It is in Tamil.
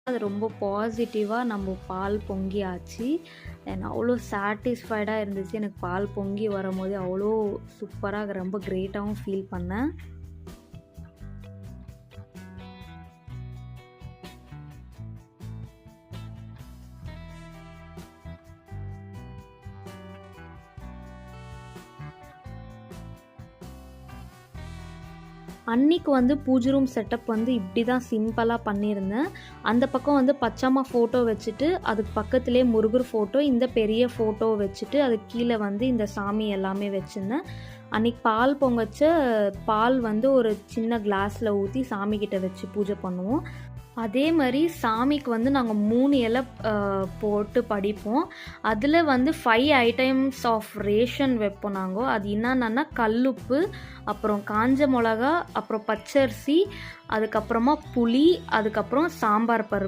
அது ரொம்ப பாசிட்டிவாக நம்ம பால் பொங்கி ஆச்சு. அவ்வளோ சாட்டிஸ்ஃபைடாக இருந்துச்சு. எனக்கு பால் பொங்கி வரும்போது அவ்வளோ சூப்பராக ரொம்ப கிரேட்டாகவும் ஃபீல் பண்ணேன். அன்னைக்கு வந்து பூஜை ரூம் செட்டப் வந்து இப்படி தான் சிம்பிளாக பண்ணியிருந்தேன். அந்த பக்கம் வந்து பச்சைம்மா ஃபோட்டோ வச்சுட்டு, அதுக்கு பக்கத்துலேயே முருகர் ஃபோட்டோ, இந்த பெரிய ஃபோட்டோ வச்சுட்டு, அதுக்கு கீழே வந்து இந்த சாமி எல்லாமே வச்சுருந்தேன். அன்றைக்கி பால் பொங்கச்ச பால் வந்து ஒரு சின்ன கிளாஸில் ஊற்றி சாமிக்கிட்ட வச்சு பூஜை பண்ணுவோம். அதே மாதிரி சாமிக்கு வந்து நாங்கள் 3 இலை போட்டு படிப்போம். அதில் வந்து 5 ஐட்டம்ஸ் ஆஃப் ரேஷன் வைப்போம் நாங்கள். அது என்னென்னா கல்லுப்பு, அப்புறம் காஞ்ச மிளகா, அப்புறம் பச்சரிசி, அதுக்கப்புறமா புளி, அதுக்கப்புறம் சாம்பார் பருப்பு.